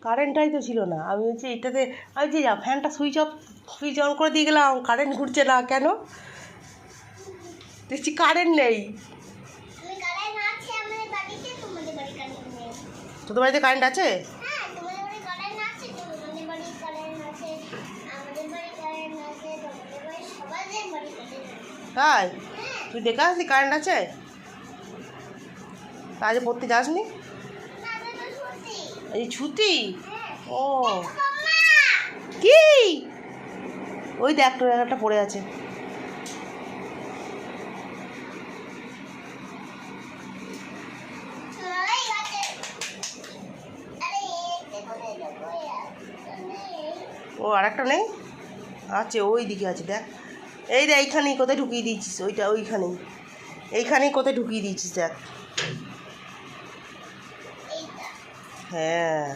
কারেন্টটাই তো ছিল না। আমি হচ্ছে এটাতে আমি যে ফ্যানটা সুইচ অন করে দিয়ে গেলাম, কারেন্ট ঘুরছে না কেন? দেখছি কারেন্ট নেই। তোদের বাড়িতে কারেন্ট আছে? তাই? তুই দেখে আসলি কারেন্ট আছে? কাজে পড়তে যাসনি? এই ছুটি? ও কি? ওই দেখ তোর একটা পড়ে আছে। ও আর একটা নেই? আছে ওই দিকে আছে, দেখ। এই দেখ এইখানেই কোথায় ঢুকিয়ে দিয়েছিস, এইখানেই কোথায় ঢুকিয়ে দিয়েছিস দেখ। হ্যাঁ,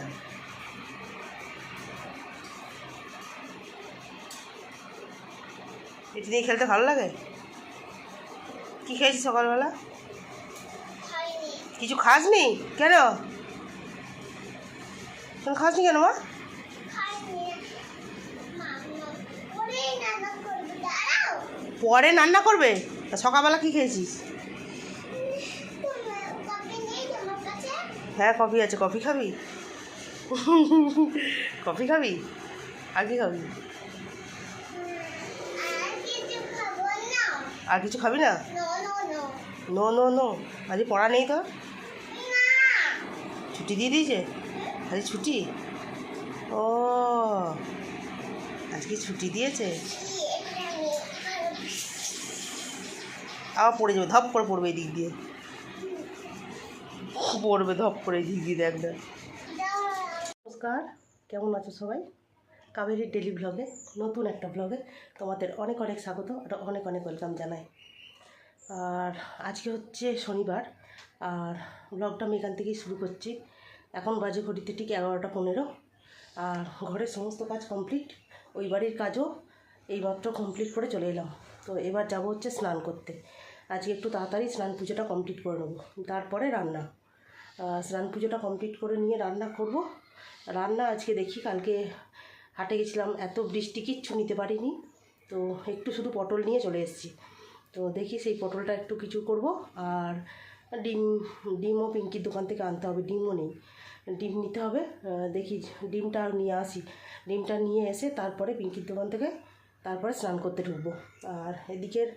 এটি নিয়ে খেলতে ভালো লাগে। কি খেয়েছিস সকালবেলা? কিছু খাসনি কেন? তুমি খাসনি কেন মা? পরে রান্না করবে? সকালবেলা কি খেয়েছিস? হ্যাঁ কফি আছে, কফি খাবি? কফি খাবি? আর কি খাবি? আর কিছু খাবি না? নো নো নো, আজকে পড়া নেই তো? ছুটি দিয়ে দিয়েছে? আজকে ছুটি? ও আজকে ছুটি দিয়েছে। আবার পড়ে যাবে, ধপ করে পড়বে এই দিক দিয়ে, পড়বে ধপ করে এই দিক দিয়ে, দেখ না। নমস্কার, কেমন আছো সবাই? কাবেরীর ডেলি ব্লগে, নতুন একটা ব্লগে তোমাদের অনেক অনেক স্বাগত, অনেক অনেক ওয়েলকাম জানাই। আর আজকে হচ্ছে শনিবার, আর ব্লগটা আমি এখান থেকেই শুরু করছি। এখন বাজে ঘড়িতে ঠিক 11টা 15। আর ঘরের সমস্ত কাজ কমপ্লিট, ওই বাড়ির কাজও এইমাত্র কমপ্লিট করে চলে এলাম। তো এবার যাব হচ্ছে স্নান করতে। আজকে একটু তাড়াতাড়ি স্নান পুজোটা কমপ্লিট করে নেবো, তারপরে রান্না। স্নান পুজোটা কমপ্লিট করে নিয়ে রান্না করব। রান্না আজকে দেখি, কালকে হাটে গেছিলাম, এত বৃষ্টি কিচ্ছু নিতে পারিনি, তো একটু শুধু পটল নিয়ে চলে এসেছি। তো দেখি সেই পটলটা একটু কিছু করব। আর ডিমও পিঙ্কির দোকান থেকে আনতে হবে, ডিমও নেই, ডিম নিতে হবে। দেখি ডিমটা নিয়ে আসি, ডিমটা নিয়ে এসে তারপরে পিঙ্কির দোকান থেকে তারপরে স্নান করতে ঢুকবো। আর এদিকের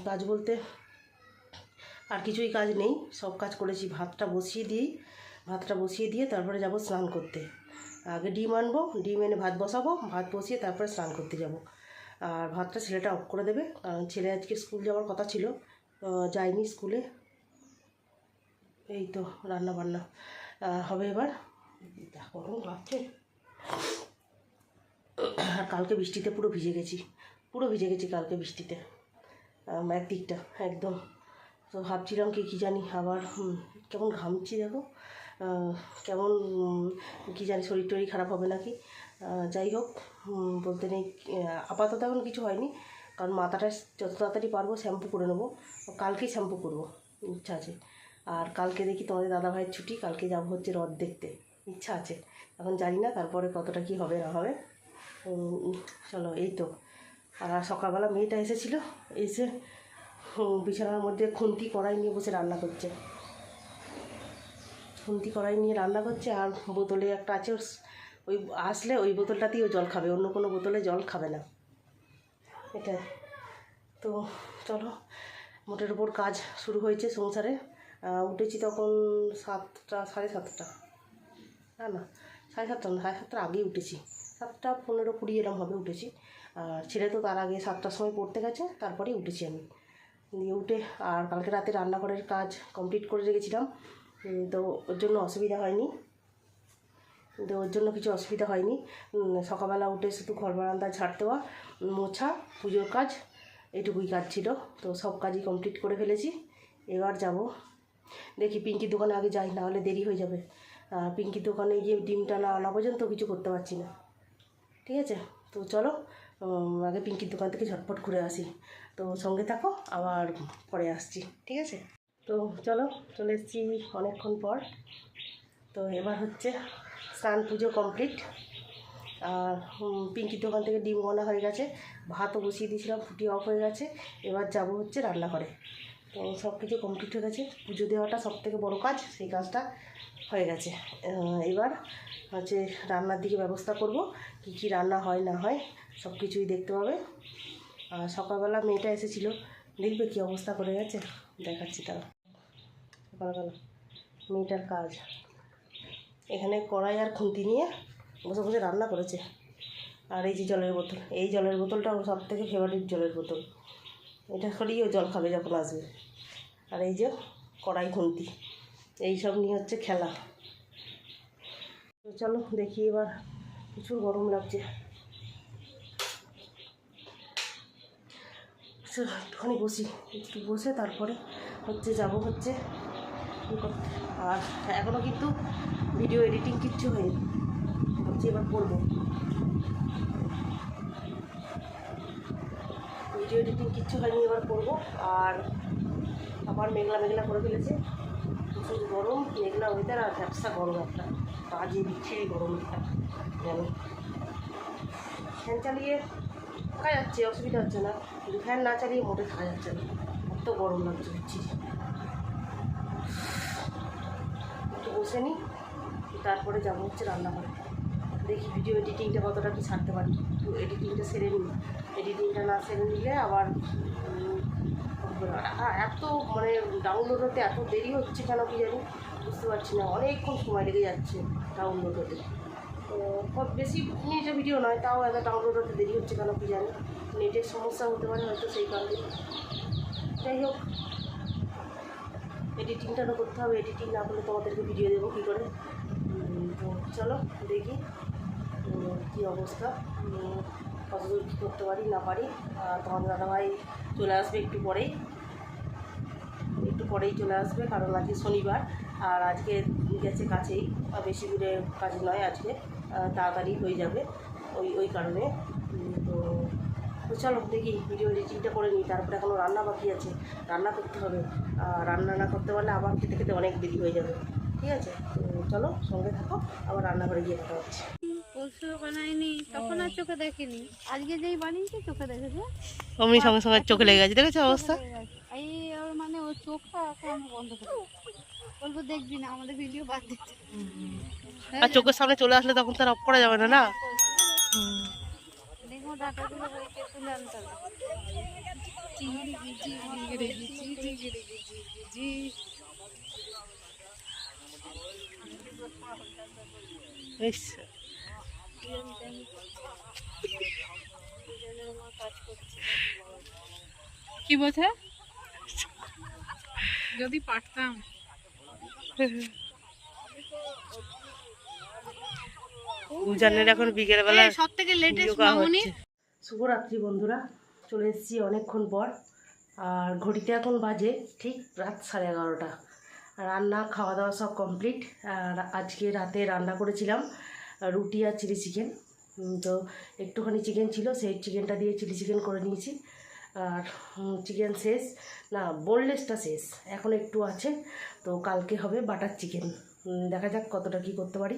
কাজ বলতে আর কিছুই কাজ নেই, সব কাজ করেছি। ভাতটা বসিয়ে দিয়ে তারপরে যাব স্নান করতে। আগে ডিম আনবো, ডিম এনে ভাত বসাবো, ভাত বসিয়ে তারপরে স্নান করতে যাব। আর ভাতটা ছেলেটা অফ করে দেবে, কারণ ছেলে আজকে স্কুল যাওয়ার কথা ছিল, যায়নি স্কুলে। এই তো রান্না বান্না হবে এবার। গরম লাগছে। আর কালকে বৃষ্টিতে পুরো ভিজে গেছি কালকে বৃষ্টিতে, একদিকটা একদম। তো ভাবছিলাম কি জানি আবার কেমন ঘামছি দেখো, কেমন কি জানি শরীর টরীর খারাপ হবে নাকি। যাই হোক, বলতে নেই, আপাতত এখন কিছু হয়নি, কারণ মাথাটা যত তাড়াতাড়ি পারবো শ্যাম্পু করে নেবো। কালকেই শ্যাম্পু করবো ইচ্ছা আছে। আর কালকে দেখি তোমাদের দাদাভাইয়ের ছুটি, কালকে যাবো হচ্ছে রথ দেখতে, ইচ্ছা আছে। এখন জানি না তারপরে কতটা কি হবে না হবে। চলো এই তো। আর সকালবেলা মেয়েটা এসেছিলো, এসে বিছানার মধ্যে খুন্তি কড়াই নিয়ে বসে রান্না করছে, আর বোতলে একটা আছে, ওই আসলে ওই বোতলটাতেই ও জল খাবে, অন্য কোনো বোতলে জল খাবে না। এটা তো চলো, মোটের উপর কাজ শুরু হয়েছে সংসারে। উঠেছি তখন 7টা 7:30, না 7:30 আগেই উঠেছি, 7টা 15 20 এরম হবে উঠেছি। আর ছেলে তো তার আগে 7টার সময় পড়তে গেছে, তারপরেই উঠেছি আমি। দিয়ে উঠে আর কালকে রাতে রান্নাঘরের কাজ কমপ্লিট করে রেখেছিলাম, তো ওর জন্য কিছু অসুবিধা হয়নি। সকালবেলা উঠে শুধু ঘর বারান্দা ঝাড় দেওয়া, মোছা, পুজোর কাজ, এইটুকুই কাজ ছিল। তো সব কাজই কমপ্লিট করে ফেলেছি। এবার যাব, দেখি পিঙ্কির দোকানে আগে যাই, না হলে দেরি হয়ে যাবে। পিঙ্কির দোকানে গিয়ে ডিমটা না আনা পর্যন্ত কিছু করতে পারছি না। ঠিক আছে, তো চলো আগে পিঙ্কির দোকান থেকে ঝটপট ঘুরে আসি। তো সঙ্গে থাকো, আবার পরে আসছি, ঠিক আছে? তো চলো, চলে এসেছি অনেকক্ষণ পর। তো এবার হচ্ছে স্নান পুজো কমপ্লিট। আর পিঙ্কির দোকান থেকে ডিম আনা হয়ে গেছে, ভাতও বসিয়ে দিয়েছিলাম, ফুটি অফ হয়ে গেছে। এবার যাব হচ্ছে রান্নাঘরে। তো সব কিছু কমপ্লিট হয়ে গেছে, পুজো দেওয়াটা সবথেকে বড় কাজ, সেই কাজটা হয়ে গেছে। এবার হচ্ছে রান্নার দিকে ব্যবস্থা করব, কী কী রান্না হয় না হয় সব কিছুই দেখতে পাবে। আর সকালবেলা মেয়েটা এসেছিলো, দেখবে কী অবস্থা করে গেছে, দেখাচ্ছি তারা। সকালবেলা মেয়েটার কাজ, এখানে কড়াই আর খুন্তি নিয়ে বসে বসে রান্না করেছে। আর এই যে জলের বোতল, এই জলের বোতলটা ওর সব থেকে ফেভারিট জলের বোতল, এটা করেই ও জল খাবে যখন আসবে। আর এই যে কড়াই খুন্তি, এই সব নিয়ে হচ্ছে খেলা। তো চলো দেখি, এবার প্রচুর গরম লাগছে, একটুখানি বসি, একটু বসে তারপরে হচ্ছে যাব হচ্ছে করতে। আর এখনও কিন্তু ভিডিও এডিটিং কিচ্ছু হয়নি, হচ্ছে এবার করবো। ভিডিও এডিটিং কিচ্ছু হয়নি, এবার করবো। আর আবার মেঘলা মেঘলা করে ফেলেছে, প্রচুর গরম, মেঘলা ওয়েদার আর ব্যবসা গরম, একটা বাজে বিচ্ছিরি গরম একটা যেন। ফ্যান চালিয়ে থাকা যাচ্ছে, অসুবিধা হচ্ছে না, কিন্তু ফ্যান না চালিয়ে মোটে থাকা যাচ্ছে না, এত গরম লাগছে বিচ্ছিরি। একটু বসে নিই, তারপরে যাবো হচ্ছে রান্নাঘরে। দেখি ভিডিও এডিটিংটা কতটা কি ছাড়তে পারি, একটু এডিটিংটা সেরে নিই। এডিটিংটা না সেরে নিলে আবার এত মানে ডাউনলোড হতে এত দেরি হচ্ছে কেন কি জানি, বুঝতে পারছি না, অনেকক্ষণ সময় লেগে যাচ্ছে ডাউনলোড হতে। তো বেশি মিনিটের ভিডিও নয়, তাও এত ডাউনলোড হতে দেরি হচ্ছে কেন কি জানি, নেটের সমস্যা হতে পারে হয়তো, সেই কারণে। যাই হোক, এডিটিংটা তো করতে হবে, এডিটিং না করলে তোমাদেরকে ভিডিও দেবো কী করে। তো চলো দেখি কী অবস্থা, কতদূর কী করতে পারি না পারি। আর তোমাদের দাদাভাই চলে আসবে একটু পরেই চলে আসবে, কারণ আজকে শনিবার। আর আজকে গেছে কাছেই, বেশি দূরে কাজ নয় আজকে, তাড়াতাড়ি হয়ে যাবে ওই কারণে। তো চলো দেখি ভিডিও এডিটিংটা করে নিই, তারপরে এখনও রান্না বাকি আছে, রান্না করতে হবে। রান্না না করতে পারলে আবার খেতে খেতে অনেক দেরি হয়ে যাবে, ঠিক আছে। তো চলো সঙ্গে থাকো, আবার রান্নাঘরে গিয়ে কথা হচ্ছে। পরশু বানাইনি, তখন আর চোখে দেখিনি, আজকে যেই বানিয়েছি চোখে দেখেছে, অমনি সঙ্গে সঙ্গে চোখে লেগে গেছে, দেখেছো অবস্থা। এই ওর মানে ওর চোখটা এখন বন্ধ করে বলবো, দেখবি না আমাদের ভিডিও বাদ দিতে। আর চোখের সামনে চলে আসলে তখন তার অফ করা যাবে না, না। দেখবো ডাটাগুলো বইকে তুলে আনতে হবে। চিংড়ি গিজি চিংড়ি গিজি চিংড়ি গিজি গিজি। কি বলছে, যদি পারতাম। উজানের এখন বিকেলবেলা সব থেকে লেটেস্ট মামুনি। শুভরাত্রি বন্ধুরা, চলে এসেছি অনেকক্ষণ পর। আর ঘড়িতে এখন বাজে ঠিক রাত 11:30। রান্না খাওয়া দাওয়া সব কমপ্লিট। আর আজকে রাতে রান্না করেছিলাম রুটি আর চিলি চিকেন। তো একটুখানি চিকেন ছিল, সেই চিকেনটা দিয়ে চিলি চিকেন করে নিয়েছি। আর চিকেন শেষ, না বোনলেসটা শেষ, এখন একটু আছে। তো কালকে হবে বাটার চিকেন, দেখা যাক কতটা কী করতে পারি।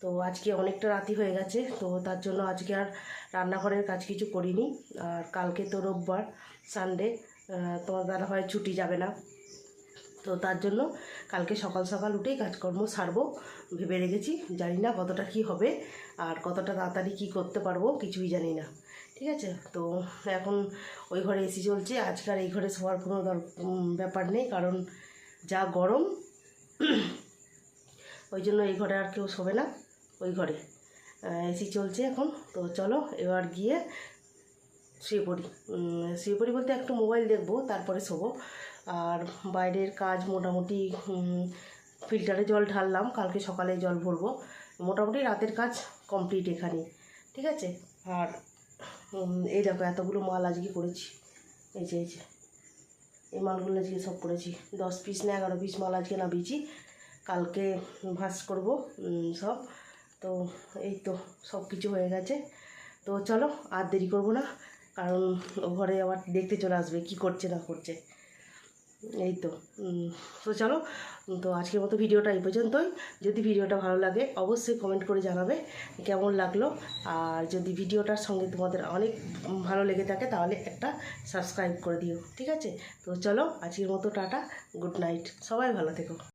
তো আজকে অনেকটা রাতি হয়ে গেছে, তো তার জন্য আজকে আর রান্নাঘরের কাজ কিছু করিনি। আর কালকে তো রোববার, সানডে, তোমার দাদাভাই ছুটি যাবে না, তো তার জন্য কালকে সকাল সকাল উঠেই কাজকর্ম সারবো ভেবে রেখেছি। জানি না কতটা কি হবে আর কতটা তাড়াতাড়ি কী করতে পারবো, কিছুই জানি না, ঠিক আছে। তো এখন ওই ঘরে এসি চলছে, আজকাল এই ঘরে শোয়ার কোনো ব্যাপার নেই, কারণ যা গরম, ওই জন্য এই ঘরে আর কেউ শোবে না, ওই ঘরে এসি চলছে এখন। তো চলো এবার গিয়ে শুয়ে পড়ি বলতে একটু মোবাইল দেখবো, তারপরে শোবো। আর বাইরের কাজ মোটামুটি ফিল্টারে জল ঢাললাম, কালকে সকালে জল ভরবো, মোটামুটি রাতের কাজ কমপ্লিট এখানে, ঠিক আছে। আর এই দেখো এতগুলো মাল আজকে করেছি, এই যে এই মালগুলো আজকে সব করেছি, 10 পিস না 11 পিস মাল আজকে নামিয়েছি, কালকে ভাঁজ করব সব। তো এই তো সব কিছু হয়ে গেছে। তো চলো আর দেরি করবো না, কারণ ও ঘরে আবার দেখতে চলে আসবে কি করছে না করছে। এই তো তো চলো, তো আজকের মতো ভিডিওটা এই পর্যন্তই। যদি ভিডিওটা ভালো লাগে অবশ্যই কমেন্ট করে জানাবে কেমন লাগলো। আর যদি ভিডিওটার সঙ্গে তোমাদের অনেক ভালো লেগে থাকে তাহলে একটা সাবস্ক্রাইব করে দিও, ঠিক আছে? তো চলো আজকের মতো টাটা, গুড নাইট, সবাই ভালো থেকো।